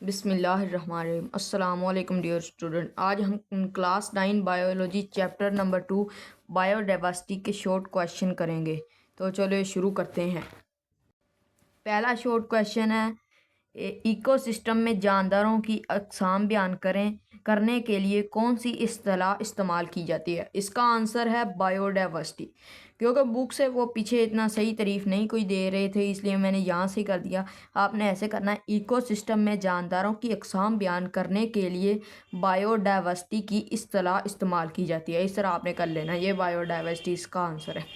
बिस्मिल्लाहिर्रहमानिर्रहीम। अस्सलाम वालेकुम डियर स्टूडेंट। आज हम class 9 biology chapter number 2 biodiversity के शॉर्ट क्वेश्चन करेंगे। तो चलो शुरू करते हैं। पहला शॉर्ट क्वेश्चन है, इकोसिस्टम में जानदारों की अक़साम बयान करने के लिए कौन सी इस्तिलाह इस्तेमाल की जाती है। इसका आंसर है बायोडाइवर्सिटी। क्योंकि बुक से वो पीछे इतना सही तारीफ़ नहीं कोई दे रहे थे, इसलिए मैंने यहाँ से कर दिया। आपने ऐसे करना है, इकोसिस्टम में जानदारों की अक़साम बयान करने के लिए बायोडाइवर्सिटी की इस्तिलाह इस्तेमाल की जाती है। इस तरह आपने कर लेना, ये बायोडाइवर्सिटी इसका आंसर है।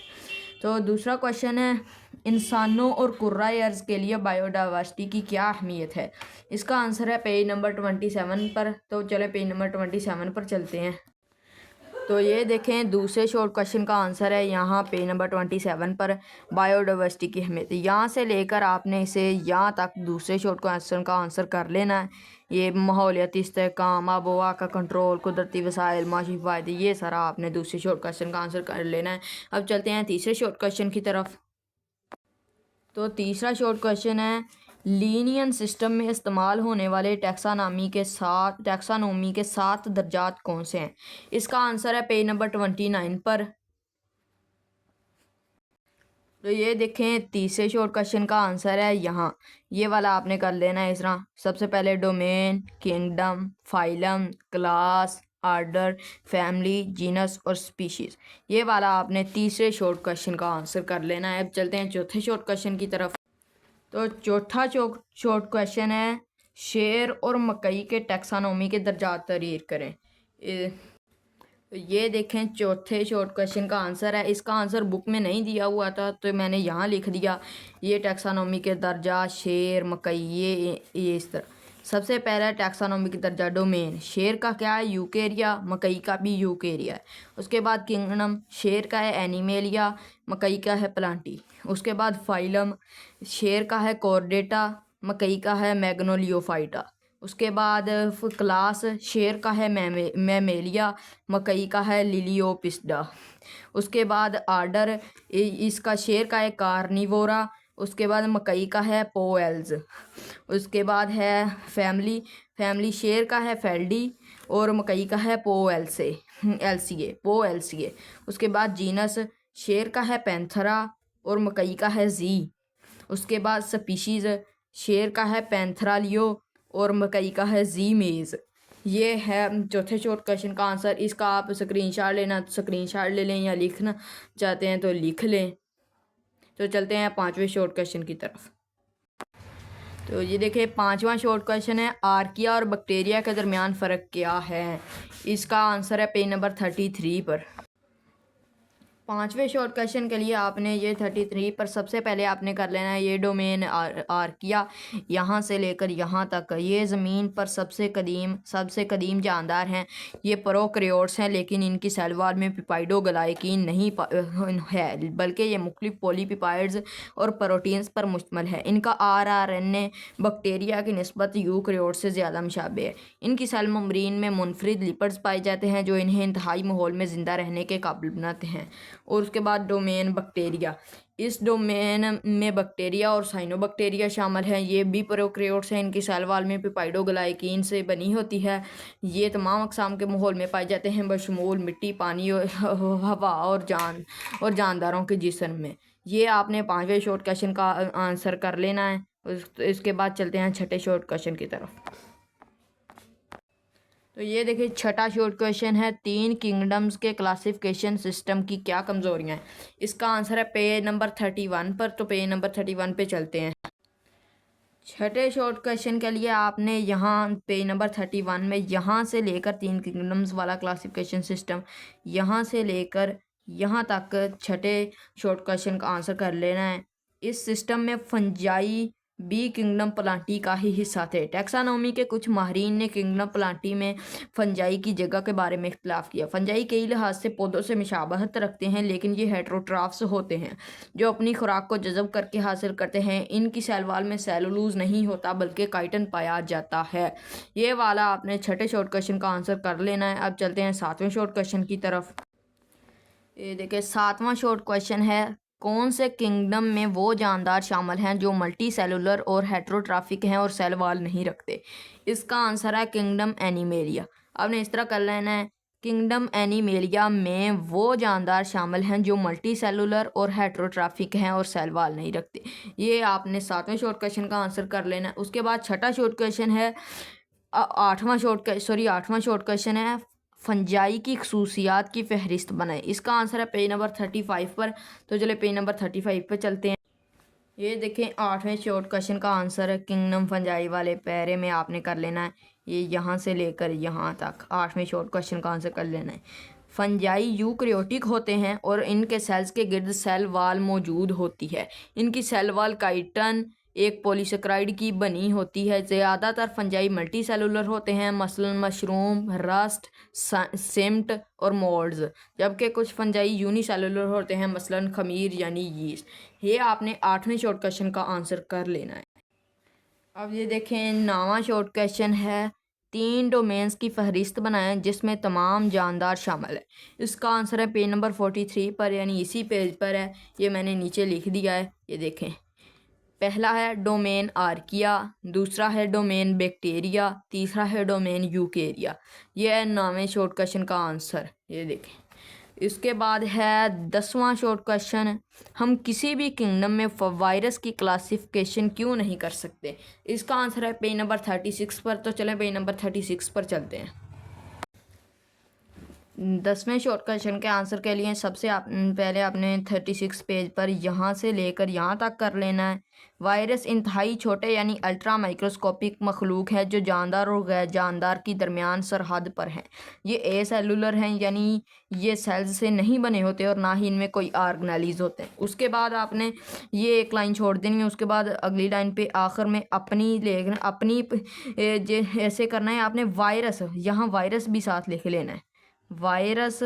तो दूसरा क्वेश्चन है, इंसानों और कुर्राए अर्ज़ के लिए बायोडाइवर्सिटी की क्या अहमियत है। इसका आंसर है पेज नंबर 27 पर। तो चले पेज नंबर 27 पर चलते हैं। तो ये देखें, दूसरे शॉर्ट क्वेश्चन का आंसर है यहाँ पेज नंबर 27 पर, बायोडाइवर्सिटी की अहमियत। यहाँ से लेकर आपने इसे यहाँ तक दूसरे शॉर्ट क्वेश्चन का आंसर कर लेना है। ये माहौलियाती इस्तेहकाम, आबोहवा का कंट्रोल, कुदरती वसाइल, माशी फ़ायदे, ये सारा आपने दूसरे शॉर्ट क्वेश्चन का आंसर कर लेना है। अब चलते हैं तीसरे शॉर्ट क्वेश्चन की तरफ। तो तीसरा शॉर्ट क्वेश्चन है, लीनियन सिस्टम में इस्तेमाल होने वाले टैक्सानॉमी के 7 दर्जात कौन से हैं। इसका आंसर है पेज नंबर 29 पर। तो ये देखें, तीसरे शॉर्ट क्वेश्चन का आंसर है यहाँ, ये वाला आपने कर लेना है इस तरह। सबसे पहले domain, kingdom, phylum, class, order, family, genus और स्पीशीज़, ये वाला आपने तीसरे शॉर्ट क्वेश्चन का आंसर कर लेना है। अब चलते हैं चौथे शॉर्ट क्वेश्चन की तरफ। तो चौथा शॉर्ट क्वेश्चन है, शेर और मकई के टैक्सानॉमी के दर्जात तहरीर करें। तो ये देखें, चौथे शॉर्ट क्वेश्चन का आंसर है। इसका आंसर बुक में नहीं दिया हुआ था, तो मैंने यहाँ लिख दिया। ये टैक्सानॉमी के दर्जा, शेर, मकई, ये इस तरह। सबसे पहला टैक्सानॉमी की दर्जा डोमेन, शेर का क्या है, यूकेरिया, मकई का भी यूकेरिया है। उसके बाद किंगडम, शेर का है एनिमेलिया, मकई का है प्लांटी। उसके बाद फाइलम, शेर का है कॉर्डेटा, मकई का है मैग्नोलियोफाइटा। उसके बाद क्लास, शेर का है मैमेलिया, मकई का है लिलियोपिस्डा। उसके बाद आर्डर, इसका शेर का है कार्निवोरा, उसके बाद मकई का है पोएल्स। उसके बाद है फैमिली शेर का है फेल्डी और मकई का है पोएल्सीए। उसके बाद जीनस, शेर का है पैंथरा और मकई का है जी। उसके बाद स्पीशीज़, शेर का है पैंथरालियो और मकई का है जी मेज़। ये है चौथे शॉर्ट क्वेश्चन का आंसर। इसका आप स्क्रीनशॉट लेना तो स्क्रीनशॉट ले लें, या लिखना चाहते हैं तो लिख लें। तो चलते हैं पांचवें शॉर्ट क्वेश्चन की तरफ। तो ये देखिए, पांचवा शॉर्ट क्वेश्चन है, आर्किया और बैक्टीरिया के दरमियान फ़र्क क्या है। इसका आंसर है पेज नंबर 33 पर। पांचवें शॉर्ट क्वेश्चन के लिए आपने ये 33 पर सबसे पहले आपने कर लेना है, ये डोमेन आर्किया यहाँ से लेकर यहाँ तक, ये ज़मीन पर सबसे कदीम जानदार हैं। ये प्रोकैरियोट्स हैं, लेकिन इनकी सेल वॉल में पिपाइडोग्लाइकिन नहीं है, बल्कि ये मुख्तलिफ पॉलीपिपाइड्स और प्रोटीन्स पर मुश्तमिल है। इनका RNA बैक्टीरिया की निस्बत यूकैरियोट्स से ज़्यादा मुशाबे है। इनकी सेल मेम्ब्रेन में मुनफरिद लिपिड्स पाए जाते हैं, जो इन्हें इंतहाई माहौल में ज़िंदा रहने के काबिल बनाते हैं। और उसके बाद डोमेन बैक्टीरिया, इस डोमेन में बैक्टीरिया और साइनोबैक्टीरिया शामिल हैं। ये भी प्रोकैरियोट्स हैं। इनकी सेल वॉल में पिपाइडोग्लाइकिन से बनी होती है। ये तमाम अक़साम के माहौल में पाए जाते हैं, बशमूल मिट्टी, पानी, हवा और जानदारों के जिस्म में। ये आपने पांचवें शॉर्ट क्वेश्चन का आंसर कर लेना है। इसके बाद चलते हैं छठे शॉर्ट क्वेश्चन की तरफ। तो ये देखिए, छठा शॉर्ट क्वेश्चन है, 3 किंगडम्स के क्लासिफिकेशन सिस्टम की क्या कमज़ोरियाँ हैं। इसका आंसर है पेज नंबर 31 पर। तो पेज नंबर 31 पे चलते हैं। छठे शॉर्ट क्वेश्चन के लिए आपने यहाँ पेज नंबर 31 में यहाँ से लेकर 3 किंगडम्स वाला क्लासिफिकेशन सिस्टम, यहाँ से लेकर यहाँ तक छठे शॉर्ट क्वेश्चन का आंसर कर लेना है। इस सिस्टम में फंजाई बी किंगडम प्लांटी का ही हिस्सा थे। टैक्सानॉमी के कुछ माहिरीन ने किंगडम प्लांटी में फंजाई की जगह के बारे में इख्तलाफ किया। फंजाई कई लिहाज से पौधों से मुशाबहत रखते हैं, लेकिन ये हेटेरोट्रॉफ्स होते हैं जो अपनी खुराक को जज़ब करके हासिल करते हैं। इनकी सेल वॉल में सेलुलोज नहीं होता, बल्कि काइटिन पाया जाता है। ये वाला आपने छठे शॉर्ट क्वेश्चन का आंसर कर लेना है। अब चलते हैं सातवें शॉर्ट क्वेश्चन की तरफ। ये देखिए, सातवां शॉर्ट क्वेश्चन है, कौन से किंगडम में वो जानदार शामिल हैं जो मल्टी सेलुलर और हेट्रोट्रॉफिक हैं और सेल वॉल नहीं रखते? इसका आंसर है किंगडम एनिमेलिया। आपने इस तरह कर लेना है, किंगडम एनिमेलिया में वो जानदार शामिल हैं जो मल्टी सेलुलर और हेट्रोट्रॉफिक हैं और सेल वॉल नहीं रखते। ये आपने 7वें शॉर्ट क्वेश्चन का आंसर कर लेना है। उसके बाद छठा शॉर्ट क्वेश्चन है, आठवां शॉर्ट क्वेश्चन है, फंजाई की खसूसियात की फहरिस्त बनाए। इसका आंसर है पेज नंबर 35 पर। तो चले पेज नंबर 35 पर चलते हैं। ये देखें 8वें शॉर्ट क्वेश्चन का आंसर है किंगडम फंजाई वाले पैरे में आपने कर लेना है, ये यहाँ से लेकर यहाँ तक 8वें शॉर्ट क्वेश्चन का आंसर कर लेना है। फंजाई यूकैरियोटिक होते हैं और इनके सेल्स के गिर्द सेल वाल मौजूद होती है। इनकी सेल वाल काइटन एक पॉलीसेकेराइड की बनी होती है। ज़्यादातर फंजाई मल्टी सेलुलर होते हैं, मसलन मशरूम, रस्ट, सेम्ट और मोल्ड्स, जबकि कुछ फंजाई यूनिसेलुलर होते हैं, मसलन खमीर यानी यीस्ट। ये आपने 8वें शॉर्ट क्वेश्चन का आंसर कर लेना है। अब ये देखें 9वां शॉर्ट क्वेश्चन है, 3 डोमेन्स की फहरिस्त बनाएं जिसमें तमाम जानदार शामिल है। इसका आंसर है पेज नंबर 43 पर, यानी इसी पेज पर है, ये मैंने नीचे लिख दिया है। ये देखें, पहला है डोमेन आर्किया, दूसरा है डोमेन बैक्टीरिया, तीसरा है डोमेन यूकेरिया। ये है 9वें शॉर्ट क्वेश्चन का आंसर। ये देखें, इसके बाद है 10वां शॉर्ट क्वेश्चन, हम किसी भी किंगडम में वायरस की क्लासिफिकेशन क्यों नहीं कर सकते? इसका आंसर है पेज नंबर 36 पर। तो चलें पेज नंबर 36 पर चलते हैं। 10वें शॉर्ट क्वेश्चन के आंसर के लिए सबसे पहले आपने 36 पेज पर यहाँ से लेकर यहाँ तक कर लेना है। वायरस इंतहाई छोटे यानी अल्ट्रा माइक्रोस्कोपिक मखलूक है जो जानदार और गैर जानदार की दरमियान सरहद पर हैं। ये ए सेलुलर हैं, यानी ये सेल्स से नहीं बने होते और ना ही इनमें कोई ऑर्गेनेलीज होते हैं। उसके बाद आपने ये एक लाइन छोड़ देनी है। उसके बाद अगली लाइन पे आखिर में अपनी ऐसे करना है आपने, वायरस, यहाँ वायरस भी साथ लिख लेना है। वायरस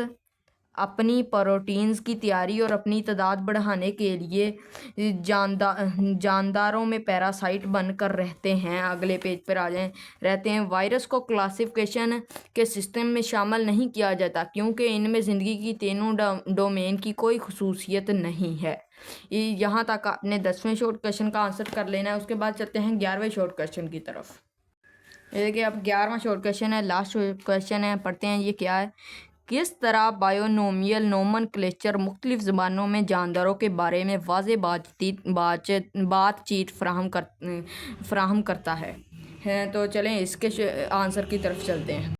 अपनी प्रोटीन्स की तैयारी और अपनी तादाद बढ़ाने के लिए जानदारों में पैरासाइट बनकर रहते हैं। अगले पेज पर आ जाएं, रहते हैं। वायरस को क्लासिफिकेशन के सिस्टम में शामिल नहीं किया जाता क्योंकि इनमें ज़िंदगी की तीनों डोमेन की कोई खसूसियत नहीं है। यहाँ तक आपने 10वें शॉर्ट क्वेश्चन का आंसर कर लेना है। उसके बाद चलते हैं 11वें शॉर्ट क्वेश्चन की तरफ। ये देखिए, अब 11वां शॉर्ट क्वेश्चन है, लास्ट क्वेश्चन है, पढ़ते हैं। ये क्या है, किस तरह बायोनोमियल नोमेनक्लेचर मुख्तलिफ ज़बानों में जानदारों के बारे में वाज़े बातचीत फ्राहम करता है? तो चलें इसके आंसर की तरफ चलते हैं।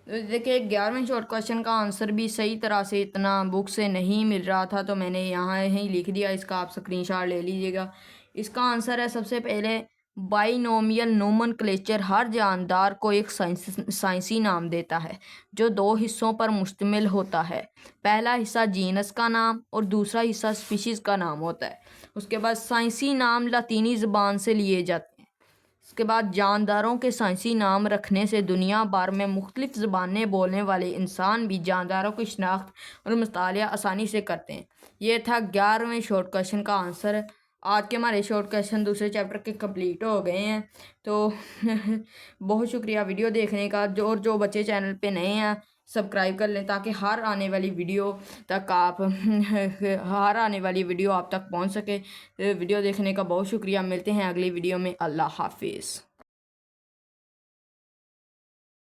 तो देखिए 11वें शॉर्ट क्वेश्चन का आंसर भी सही तरह से इतना बुक से नहीं मिल रहा था, तो मैंने यहाँ ही लिख दिया। इसका आप स्क्रीनशॉट ले लीजिएगा। इसका आंसर है, सबसे पहले, बाइनोमियल नोमेनक्लेचर हर जानदार को एक साइंसी नाम देता है जो 2 हिस्सों पर मुश्तमिल होता है। पहला हिस्सा जीनस का नाम और दूसरा हिस्सा स्पीशीज़ का नाम होता है। उसके बाद साइंसी नाम लातीनी ज़बान से लिए जाते हैं। उसके बाद जानदारों के साइंसी नाम रखने से दुनिया भर में मुख्तलिफ ज़बानें बोलने वाले इंसान भी जानदारों की शनाख्त और मुतालिया आसानी से करते हैं। ये था 11वें शॉर्ट क्वेश्चन का आंसर। आज के हमारे शॉर्ट क्वेश्चन दूसरे चैप्टर के कंप्लीट हो गए हैं। तो बहुत शुक्रिया वीडियो देखने का। जो बच्चे चैनल पे नए हैं सब्सक्राइब कर लें ताकि हर आने वाली वीडियो आप तक पहुंच सके। वीडियो देखने का बहुत शुक्रिया। मिलते हैं अगली वीडियो में। अल्लाह हाफिज़।